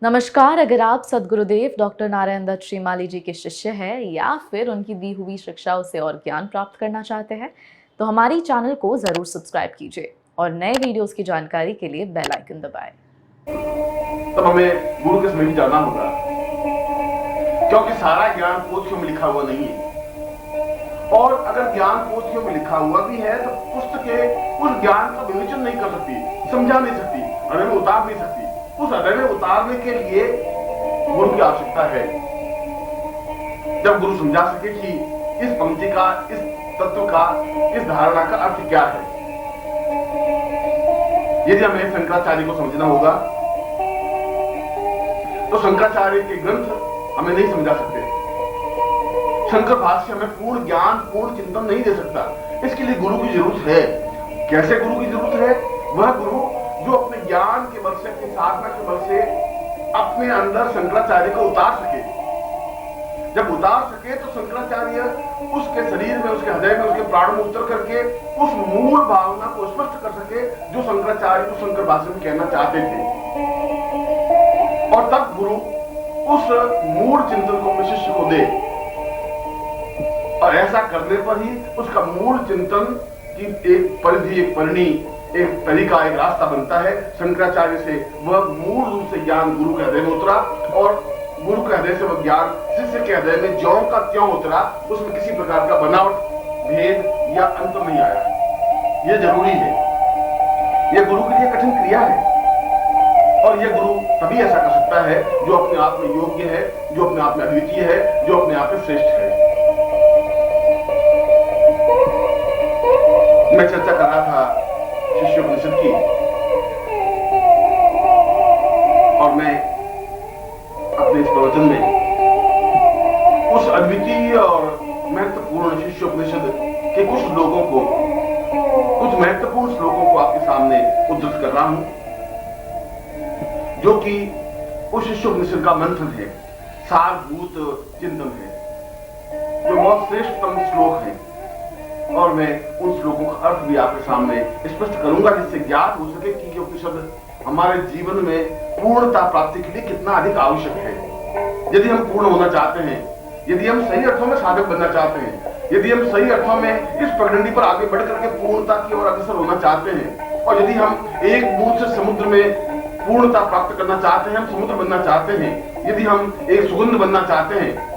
नमस्कार। अगर आप सद्गुरुदेव डॉक्टर नारायण दत्त श्रीमाली जी के शिष्य हैं या फिर उनकी दी हुई शिक्षाओं से और ज्ञान प्राप्त करना चाहते हैं तो हमारी चैनल को जरूर सब्सक्राइब कीजिए और नए वीडियोस की जानकारी के लिए बेल आइकन दबाएं। तब हमें गुरु के समीप जाना होगा, क्योंकि सारा ज्ञान पोथियों में लिखा हुआ नहीं है। और अगर ज्ञान पोथियों में लिखा हुआ भी है तो पुस्तकें उस ज्ञान का विवेचन नहीं कर सकती, समझा नहीं सकती, हृदय में उतार नहीं सकती। उस हृदय में उतारने के लिए गुरु की आवश्यकता है। जब गुरु समझा सके कि इस पंक्ति का, इस तत्व का, इस धारणा का अर्थ क्या है। यदि हमें शंकराचार्य को समझना होगा तो शंकराचार्य के ग्रंथ हमें नहीं समझा सकते। शंकर भाष्य हमें पूर्ण ज्ञान, पूर्ण चिंतन नहीं दे सकता। इसके लिए गुरु की जरूरत है। कैसे गुरु की जरूरत है? वह गुरु जो अपने ज्ञान के बल से, अपनी साधना के बल से अपने अंदर शंकराचार्य को उतार सके। जब उतार सके तो शंकराचार्य उसके शरीर में, उसके हृदय में, उसके प्राणों में उतर करके उस मूल भावना को स्पष्ट कर सके जो शंकराचार्य को शंकर भाष्य में कहना चाहते थे। और तब गुरु उस मूल चिंतन को अपने शिष्य को दे। और ऐसा करने पर ही उसका मूल चिंतन की एक परिधि, एक परिणी, एक तरीका, एक रास्ता बनता है। शंकराचार्य से वह मूल रूप से ज्ञान गुरु के हृदय में उतरा और गुरु के हृदय से वह ज्ञान शिष्य के हृदय में ज्यों का त्यों उतरा। उसमें किसी प्रकार का बनावट, भेद या अंतर नहीं आया। यह जरूरी है। यह गुरु के लिए कठिन क्रिया है और यह गुरु तभी ऐसा कर सकता है जो अपने आप में योग्य है, जो अपने आप में अद्वितीय है, जो अपने आप में श्रेष्ठ है। मैं चर्चा कर रहा था शिष्योपनिषद की और मैं अपने इस प्रवचन में उस अद्वितीय और महत्वपूर्ण शिष्योपनिषद के कुछ श्लोकों को, कुछ महत्वपूर्ण श्लोकों को आपके सामने उद्धृत कर रहा हूं, जो कि उस शिष्योपनिषद का मंथन है, सारभूत चिंतन है, जो बहुत श्रेष्ठतम श्लोक है। और मैं उन श्लोकों का अर्थ भी आपके सामने स्पष्ट करूंगा, जिससे ज्ञात हो सके कि ये उपनिषद हमारे जीवन में पूर्णता प्राप्ति के लिए कितना अधिक आवश्यक है। यदि हम पूर्ण होना चाहते हैं, यदि हम सही अर्थों में साधक बनना चाहते हैं, यदि हम सही अर्थों में इस पगडंडी पर आगे बढ़ करके पूर्णता की ओर अग्रसर होना चाहते हैं, और यदि हम एक बूंद से समुद्र में पूर्णता प्राप्त करना चाहते हैं, हम समुद्र बनना चाहते हैं, यदि हम एक सुगंध बनना चाहते हैं,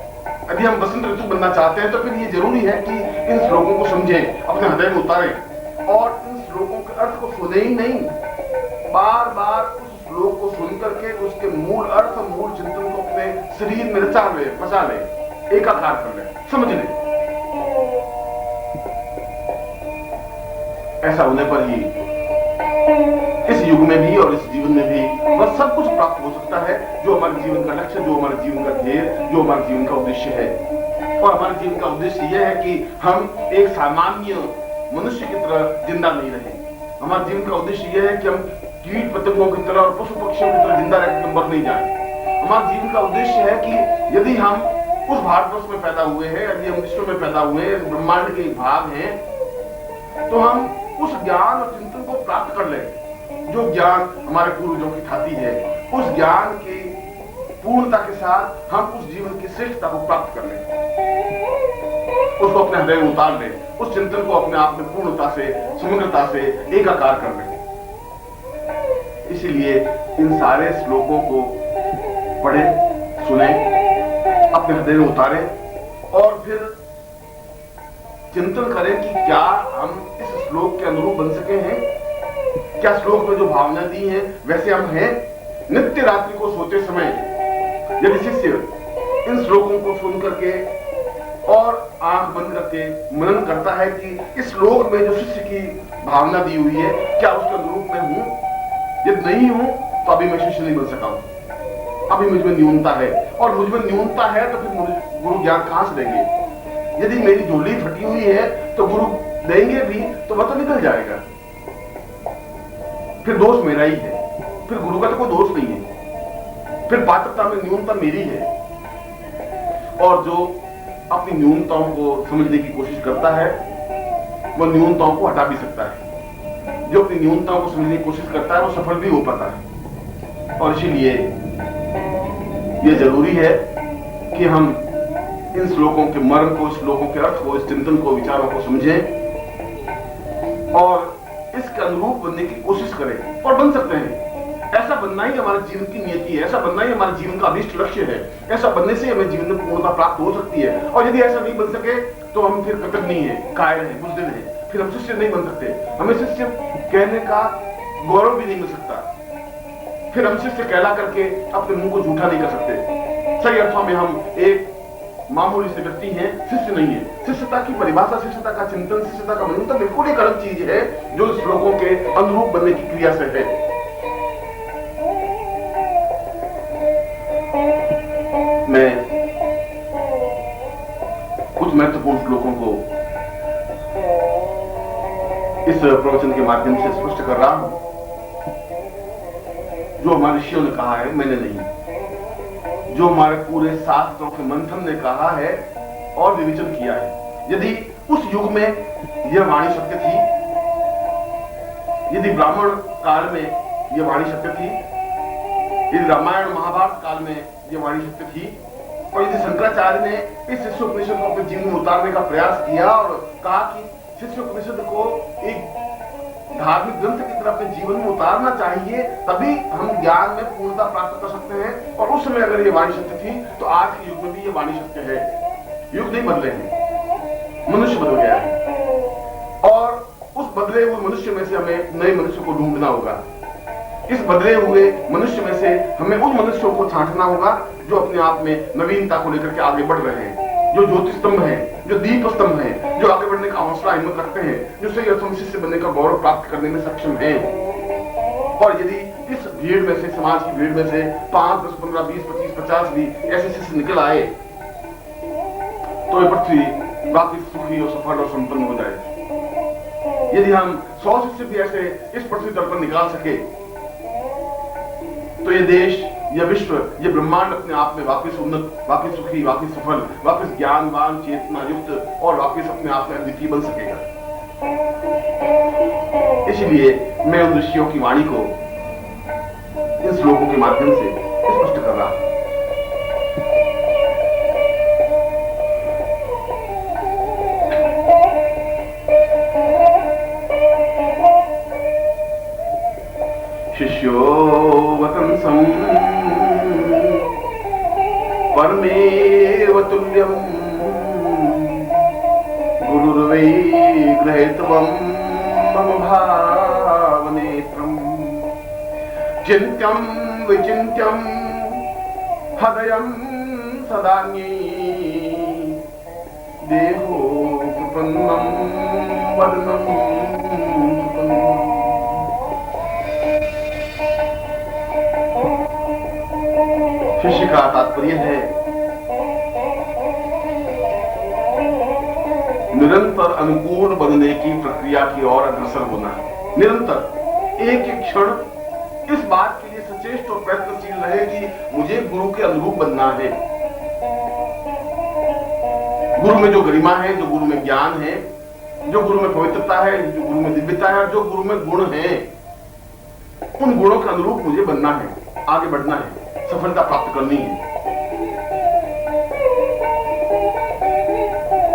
यदि हम बसंत ऋतु बनना चाहते हैं, तो फिर ये जरूरी है कि इन श्लोकों को समझें, अपने हृदय में उतारें और इन श्लोकों के अर्थ को सुने ही नहीं, बार बार उस श्लोक को सुन करके उसके मूल अर्थ, मूल चिंतन को अपने शरीर में रचा ले, बसा ले, एकाकार कर ले, समझ ले। ऐसा होने पर ही इस युग में भी और इस जीवन में भी वह सब कुछ प्राप्त हो सकता है जो हमारे जीवन का लक्ष्य, जो हमारे जीवन का ध्येय, जो हमारे जीवन का उद्देश्य है। और हमारे जीवन का उद्देश्य यह है कि हम एक सामान्य मनुष्य की तरह जिंदा नहीं रहें। हमारे जीवन का उद्देश्य यह है कि हम कीट पतंगों की तरह और पशु पक्षियों की तरह जिंदा रहकर मर नहीं जाए। हमारे जीवन का उद्देश्य है कि यदि हम उस भारतवर्ष में पैदा हुए हैं, यदि हम विश्व में पैदा हुए हैं, ब्रह्मांड के भाग हैं, तो हम उस ज्ञान और चिंतन को प्राप्त कर लें जो ज्ञान हमारे पूर्वजों की खाती है। उस ज्ञान की पूर्णता के साथ हम उस जीवन की श्रेष्ठता को प्राप्त कर लें, उसको अपने हृदय में उतार लें, उस चिंतन को अपने आप में पूर्णता से, समग्रता से एकाकार कर लें। इसीलिए इन सारे श्लोकों को पढ़ें, सुने, अपने हृदय में उतारें और फिर चिंतन करें कि क्या हम इस श्लोक के अनुरूप बन सके हैं, क्या श्लोक में जो भावना दी है वैसे हम हैं। नित्य रात्रि को सोते समय यदि शिष्य इन श्लोकों को सुन करके और आंख बंद करके मनन करता है कि इस श्लोक में जो शिष्य की भावना दी हुई है क्या उसके अनुरूप मैं हूं, यदि नहीं हूं तो अभी मैं शिष्य नहीं बन सका हूं, अभी मुझ में न्यूनता है। और मुझ में न्यूनता है तो फिर गुरु ज्ञान कहां से देंगे। यदि मेरी झोली फटी हुई है तो गुरु देंगे भी तो वह तो निकल जाएगा, फिर दोष मेरा ही है, फिर गुरु का तो कोई दोष नहीं है, फिर पात्रता में न्यूनता मेरी है। और जो अपनी न्यूनताओं को समझने की कोशिश करता है वह न्यूनताओं को हटा भी सकता है। जो अपनी न्यूनताओं को समझने की कोशिश करता है वो सफल भी हो पाता है। और इसीलिए ये जरूरी है कि हम इन श्लोकों के मर्म को, श्लोकों के अर्थ को, इस चिंतन को, विचारों को समझें और इसके अनुरूप बनने की कोशिश करें और बन सकते हैं। ऐसा बनना ही हमारे जीवन की नियति है, ऐसा बनना ही हमारे जीवन का अभिष्ट लक्ष्य है। ऐसा बनने से हमें जीवन में पूर्णता प्राप्त हो सकती है। और यदि ऐसा नहीं बन सके तो हम फिर कृतज्ञ है, कायर है, बुज़दिल है, फिर हम शिष्य नहीं बन सकते। हमें शिष्य कहने का गौरव भी नहीं मिल सकता, फिर हम शिष्य कहला करके अपने मुंह को झूठा नहीं कर सकते। सही अर्थों में हम एक मामूली से व्यक्ति हैं, शिष्य नहीं है। शिष्यता की परिभाषा, शिष्यता का चिंतन, शिष्यता का मनन बिल्कुल एक अलग चीज है जो श्लोकों के अनुरूप बनने की क्रिया से है। मैं कुछ महत्वपूर्ण श्लोकों को इस प्रवचन के माध्यम से स्पष्ट कर रहा हूं, जो हमारे ऋषियों ने कहा है, मैंने नहीं, जो हमारे पूरे शास्त्रों के मंथन ने कहा है और विवेचन किया है। यदि उस युग में यह वाणी सत्य थी, यदि ब्राह्मण काल में यह वाणी सत्य थी, यदि रामायण महाभारत काल में यह वाणी सत्य थी, और यदि शंकराचार्य ने इस शिष्योपनिषद को अपने जीवन में उतारने का प्रयास किया और कहा कि शिष्योपनिषद को एक धार्मिक ग्रंथ की तरह अपने जीवन में उतारना चाहिए, तभी हम ज्ञान में पूर्णता प्राप्त कर सकते हैं। और उस समय अगर ये वाणी सत्य थी तो आज के युग में भी ये वाणी सत्य है। युग नहीं बदले हैं, मनुष्य बदल गया है और उस बदले हुए मनुष्य में से हमें नए मनुष्य को ढूंढना होगा। इस बदले हुए मनुष्य में से हमें उन मनुष्यों को छांटना होगा जो अपने आप में नवीनता को लेकर के आगे बढ़ रहे हैं, जो ज्योति स्तंभ है, जो दीप स्तंभ है, जो आगे बढ़ने का हौसला हिम्मत रखते हैं, जो सही अर्थों में शिष्य बनने का गौरव प्राप्त करने में सक्षम है। और यदि इस भीड़ में से, समाज की भीड़ में से 5, 10, 15, 20, 25, 50 भी ऐसे शिष्य निकल आए तो ये पृथ्वी वाकई सुखी और सफल और संपन्न हो जाए। यदि हम 100 शिष्य भी ऐसे इस पृथ्वी तल पर निकाल सके तो ये देश, यह विश्व, ये ब्रह्मांड अपने आप में वापस उन्नत, वापस सुखी, वापस सफल, वापस ज्ञानवान, चेतना युक्त और वापस अपने आप में अद्वितीय बन सकेगा। इसलिए मैं उन ऋषियों की वाणी को इन श्लोकों के माध्यम से स्पष्ट कर रहा हूं। शिष्यो वतंसं परमेव तुल्यं गुरुर्वै गृहीतवं मम भावनेत्रम् चिन्त्यं विचिन्त्यं हृदयं सदान्ये देहो प्रपन्नं वदनं सुपन्नम्। शिष्य का तात्पर्य है निरंतर अनुकूल बनने की प्रक्रिया की ओर अग्रसर होना। निरंतर एक एक क्षण इस बात के लिए सचेत और प्रयत्नशील रहे कि मुझे गुरु के अनुरूप बनना है। गुरु में जो गरिमा है, जो गुरु में ज्ञान है, जो गुरु में पवित्रता है, जो गुरु में दिव्यता है, जो गुरु में गुण है, उन गुणों के अनुरूप मुझे बनना है, आगे बढ़ना है, सफलता प्राप्त करनी है।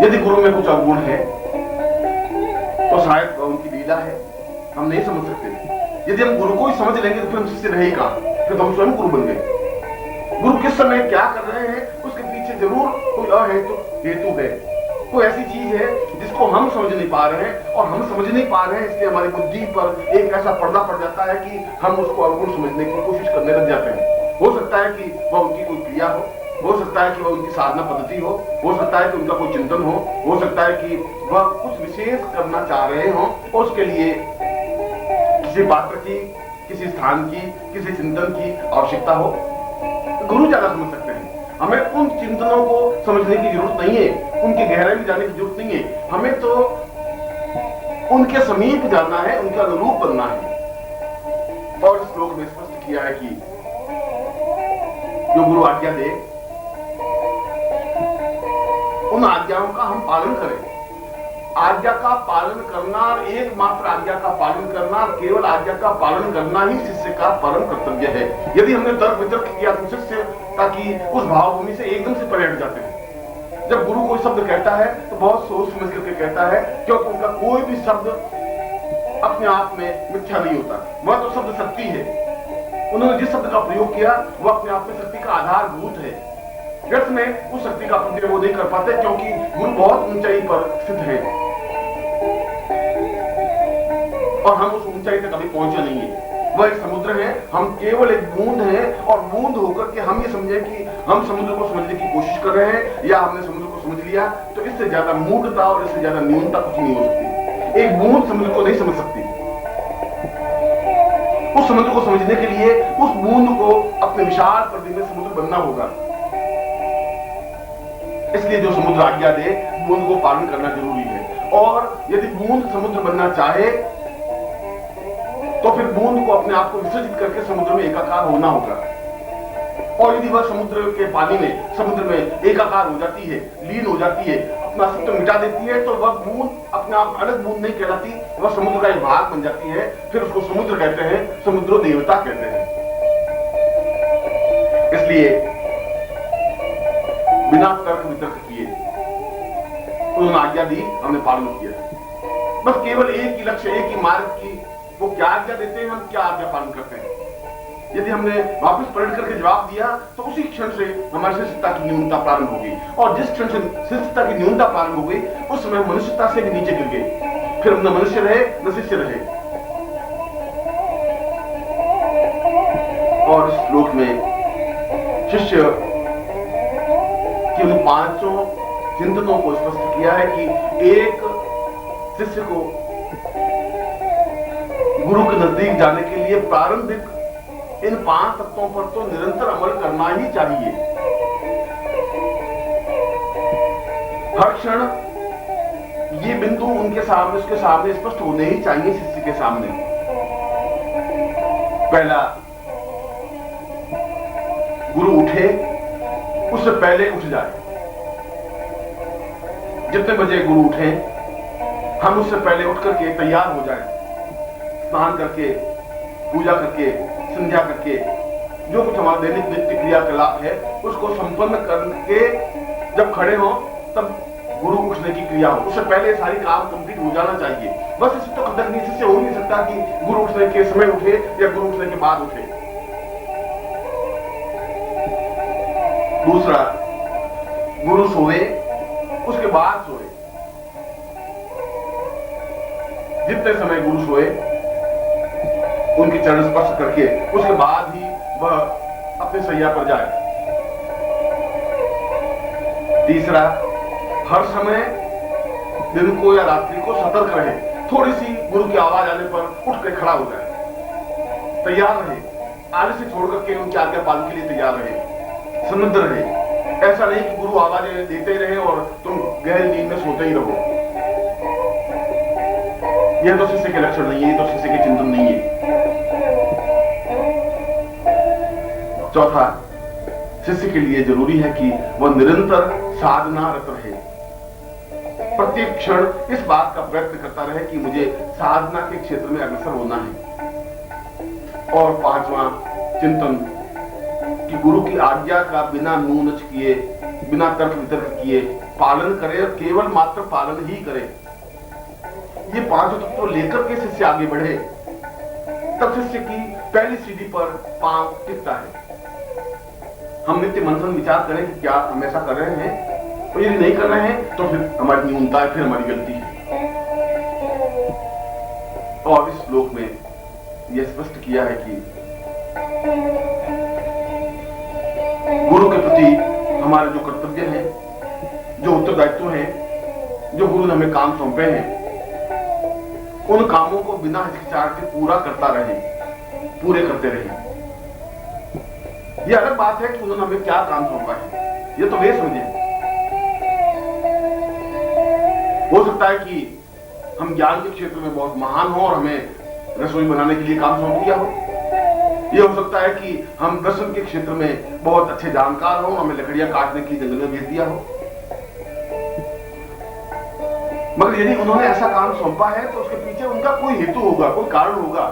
यदि गुरु में कुछ अवगुण है तो शायद उनकी लीला है, हम नहीं समझ सकते। यदि हम गुरु को ही समझ लेंगे तो फिर हम शिष्य रहे कहां, फिर तो हम स्वयं गुरु बन गए। गुरु किस समय क्या कर रहे हैं उसके पीछे जरूर कोई हेतु है, कोई ऐसी चीज है जिसको हम समझ नहीं पा रहे हैं, और हम समझ नहीं पा रहे हैं इसलिए हमारी बुद्धि पर एक ऐसा पर्दा पड़ जाता है कि हम उसको अवगुण समझने की कोशिश करने लग जाते हैं। हो सकता है कि वह उनकी कोई क्रिया हो सकता है कि वह उनकी साधना पद्धति हो सकता है कि उनका कोई चिंतन हो सकता है कि वह कुछ विशेष करना चाह रहे हो, और उसके लिए किसी पात्र की, किसी स्थान की, किसी चिंतन की आवश्यकता हो। गुरु ज्यादा समझ सकते हैं। हमें उन चिंतनों को समझने की जरूरत नहीं है, उनकी गहराई में जाने की जरूरत नहीं है। हमें तो उनके समीप जाना है, उनके अनुरूप बनना है। और इस श्लोक में स्पष्ट किया है कि जो गुरु आज्ञा दे उन आज्ञाओं का हम पालन करें। आज्ञा का पालन करना, एकमात्र आज्ञा का पालन करना, केवल आज्ञा का पालन करना ही शिष्य का परम कर्तव्य है। यदि हमने तर्क वितर्क किया तो शिष्य ताकि उस भावभूमि से एकदम से परे हट जाते हैं। जब गुरु कोई शब्द कहता है तो बहुत सोच समझ करके कहता है, क्योंकि उनका कोई भी शब्द अपने आप में मिथ्या नहीं होता, वह तो शब्द शक्ति है। उन्होंने जिस शब्द का प्रयोग किया वह अपने आप में शक्ति का आधारभूत है। व्यर्थ में उस शक्ति का प्रयोग वो नहीं कर पाते, क्योंकि गुरु बहुत ऊंचाई पर स्थित है और हम उस ऊंचाई तक अभी पहुंचे नहीं है। वह एक समुद्र है, हम केवल एक बूंद हैं, और बूंद होकर के हम ये समझें कि हम समुद्र को समझने की कोशिश कर रहे हैं या हमने समुद्र को समझ लिया, तो इससे ज्यादा मूर्खता और इससे ज्यादा न्यूनता कुछ नहीं हो सकती। एक बूंद समुद्र को नहीं समझ सकती। उस समुद्र को समझने के लिए उस बूंद को अपने विशाल परिधि में समुद्र बनना होगा। इसलिए जो समुद्र आज्ञा दे, बूंद को पालन करना जरूरी है। और यदि बूंद समुद्र बनना चाहे तो फिर बूंद को अपने आप को विसर्जित करके समुद्र में एकाकार होना होगा। और यदि वह समुद्र के पानी में, समुद्र में एकाकार हो जाती है, लीन हो जाती है, अपना अस्तित्व मिटा देती है, तो वह बूंद अपने आप अलग बूंद नहीं कहलाती, वह समुद्र का एक भाग बन जाती है। फिर उसको समुद्र कहते हैं, समुद्र देवता कहते हैं। इसलिए बिना तर्क वितर्क किए उन्होंने आज्ञा दी, हमने पालन किया। बस केवल एक ही लक्ष्य, एक ही मार्ग की, वो क्या आज्ञा देते हैं, हम क्या आज्ञा पालन करते हैं। यदि हमने वापस पलट करके जवाब दिया तो उसी क्षण से हमारी शिष्टता की न्यूनता प्रारंभ होगी, और जिस क्षण से शिष्टता की न्यूनता प्रारंभ हो गई उस समय मनुष्यता से भी नीचे गिर गए। फिर हम न मनुष्य रहे न शिष्य रहे। और इस श्लोक में शिष्य कि उन पांचों चिंतनों को स्पष्ट किया है कि एक शिष्य को गुरु के नजदीक जाने के लिए प्रारंभिक इन 5 तत्वों पर तो निरंतर अमल करना ही चाहिए। हर क्षण ये बिंदु उनके सामने, उसके सामने स्पष्ट होने ही चाहिए शिष्य के सामने। पहला, गुरु उठे उससे पहले उठ जाए। जितने बजे गुरु उठे हम उससे पहले उठ करके तैयार हो जाए, स्नान करके, पूजा करके, संध्या करके, जो कुछ हमारा दैनिक नित्य क्रियाकलाप है उसको संपन्न करके जब खड़े हो तब गुरु उठने की क्रिया हो। उससे पहले सारी काम कंप्लीट हो जाना चाहिए। बस इससे तो कदर नहीं, इससे हो नहीं सकता कि गुरु उठने के समय उठे या गुरु उठने के बाद उठे। दूसरा, गुरु सोए उसके बाद सोए। जितने समय गुरु सोए उनके चरण स्पर्श करके उसके बाद ही वह अपने सैया पर जाए। तीसरा, हर समय दिन को या रात्रि को सतर्क रहे। थोड़ी सी गुरु की आवाज आने पर उठ के खड़ा हो जाए, तैयार रहे, आगे से छोड़ करके उनकी आज्ञा पालन के लिए तैयार रहे, समुद्ध रहे। ऐसा नहीं कि गुरु आवाजें देते ही रहे और तुम गहरी नींद में सोते ही रहो। यह तो शिष्य के लक्षण नहीं है, तो शिष्य के चिंतन नहीं है। चौथा, शिष्य के लिए जरूरी है कि वह निरंतर साधनारत रहे, प्रत्येक क्षण इस बात का प्रयत्न करता रहे कि मुझे साधना के क्षेत्र में अग्रसर होना है। और पांचवा चिंतन कि गुरु की आज्ञा का बिना नूनच किए, बिना तर्क वितर्क किए पालन करे और केवल मात्र पालन ही करे। ये पांचों तत्व लेकर के शिष्य आगे बढ़े, तब शिष्य की पहली सीढ़ी पर पांव टिकता है। हम नित्य मंथन विचार करें कि क्या हम ऐसा कर रहे हैं, और यदि नहीं कर रहे हैं तो फिर हमारी न्यूनता है, फिर हमारी गलती है। और इस श्लोक में यह स्पष्ट किया है कि गुरु के प्रति हमारे जो कर्तव्य हैं, जो उत्तरदायित्व हैं, जो गुरु ने हमें काम सौंपे हैं, उन कामों को बिना हिचकिचाहट के पूरा करता रहे, पूरे करते रहे। यह अलग बात है कि उन्होंने हमें क्या काम सौंपा है, ये तो वे समझे। हो सकता है कि हम ज्ञान के क्षेत्र में बहुत महान हो और हमें रसोई बनाने के लिए काम सौंप दिया हो। यह हो सकता है कि हम दर्शन के क्षेत्र में बहुत अच्छे जानकार हो, हमें लकड़ियां काटने के लिए जंगल में भेज दिया हो। मगर यदि उन्होंने ऐसा काम सौंपा है तो उसके पीछे उनका कोई हेतु होगा, कोई कारण होगा,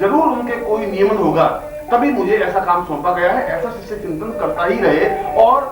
जरूर उनके कोई नियमन होगा तभी मुझे ऐसा काम सौंपा गया है। ऐसा शिष्य चिंतन करता ही रहे और